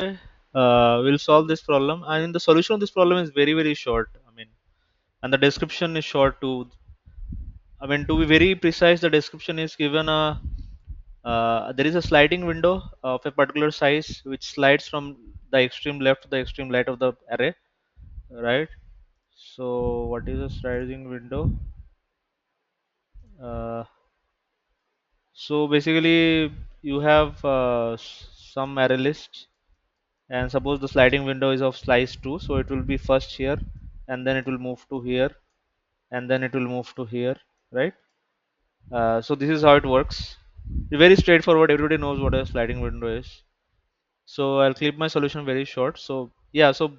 We'll solve this problem. I mean, the solution of this problem is very, very short. I mean, and the description is short too. I mean, to be very precise, the description is given a there is a sliding window of a particular size which slides from the extreme left to the extreme right of the array, right? So, what is a sliding window? Uh, so basically, you have some array list, and suppose the sliding window is of slice 2, so it will be first here, and then it will move to here, and then it will move to here, right? So this is how it works. Very straightforward. Everybody knows what a sliding window is. So I'll keep my solution very short. So yeah, so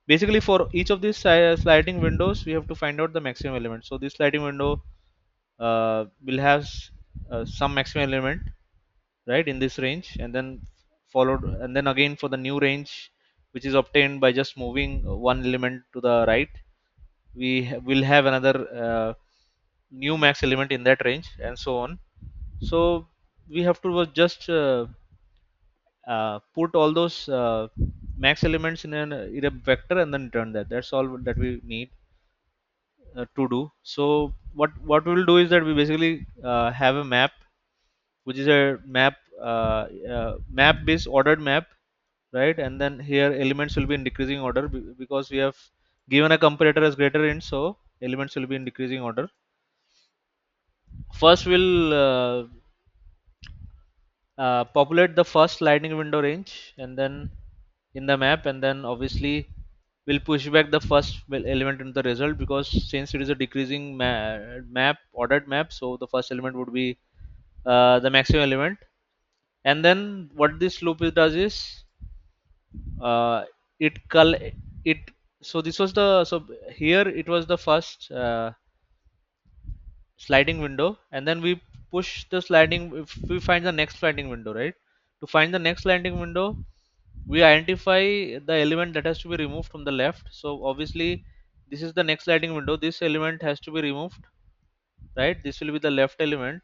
basically for each of these sliding windows, we have to find out the maximum element. So this sliding window will have some maximum element, right, in this range, and then followed, and then again for the new range, which is obtained by just moving one element to the right, we will have another new max element in that range, and so on. So we have to just put all those max elements in a vector and then return that. That's all that we need to do. So what we will do is that we basically have a map, which is a map based ordered map, right? And then here elements will be in decreasing order because we have given a comparator as greater int, so elements will be in decreasing order. First we'll populate the first sliding window range, and then in the map, and then obviously we'll push back the first element into the result, because since it is a decreasing map, ordered map, so the first element would be the maximum element. And then what this loop does is uh, it call it. So this was the, so here it was the first sliding window, and then we push the sliding, if we find the next sliding window, right? To find the next sliding window, we identify the element that has to be removed from the left. So obviously this is the next sliding window, this element has to be removed, right? This will be the left element,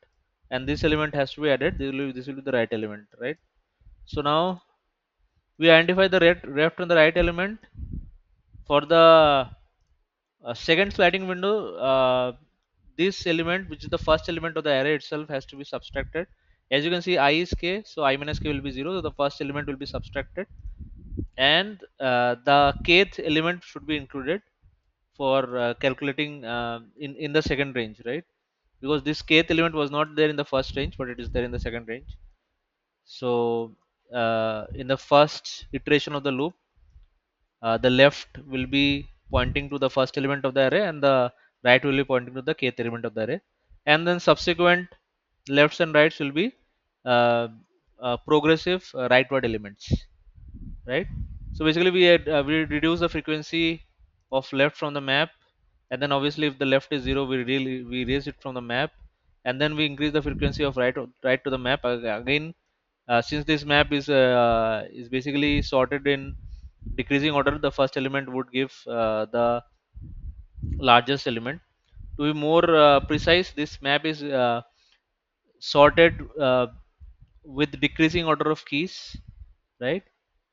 and this element has to be added, this will be the right element, right? So now we identify the left and the right element. For the second sliding window, this element, which is the first element of the array itself, has to be subtracted. As you can see, I is k, so I minus k will be 0, so the first element will be subtracted, and the kth element should be included for calculating in the second range, right? Because this kth element was not there in the first range, but it is there in the second range. So in the first iteration of the loop, the left will be pointing to the first element of the array, and the right will be pointing to the kth element of the array, and then subsequent lefts and rights will be uh, progressive rightward elements, right? So basically we reduce the frequency of left from the map, and then obviously if the left is 0, we raise it from the map, and then we increase the frequency of right to the map again. Since this map is basically sorted in decreasing order, the first element would give the largest element. To be more precise, this map is sorted with decreasing order of keys, right?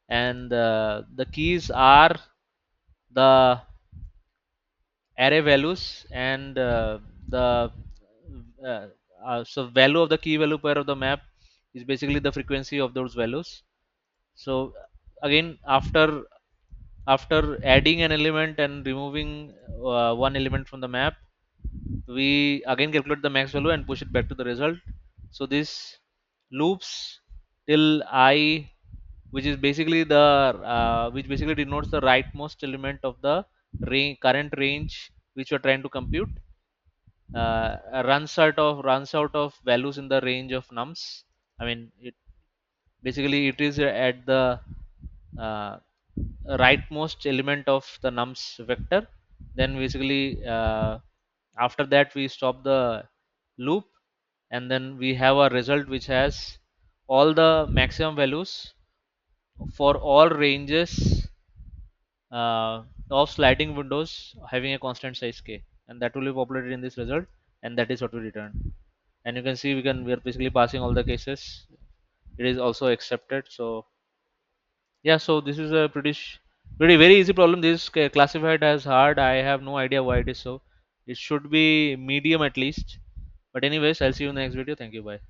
And the keys are the array values, and the uh, so value of the key value pair of the map is basically the frequency of those values. So again, after adding an element and removing one element from the map, we again calculate the max value and push it back to the result. So this loops till I, which is basically the which basically denotes the rightmost element of the current range which you are trying to compute, runs out of values in the range of nums. I mean, it basically it is at the uh, rightmost element of the nums vector. Then basically after that we stop the loop, and then we have a result which has all the maximum values for all ranges of sliding windows having a constant size k, and that will be populated in this result, and that is what we return. And you can see we are basically passing all the cases, it is also accepted. So Yeah, so this is a pretty very easy problem. This classified as hard. I have no idea why it is so. It should be medium at least. But anyways, I'll see you in the next video. Thank you. Bye.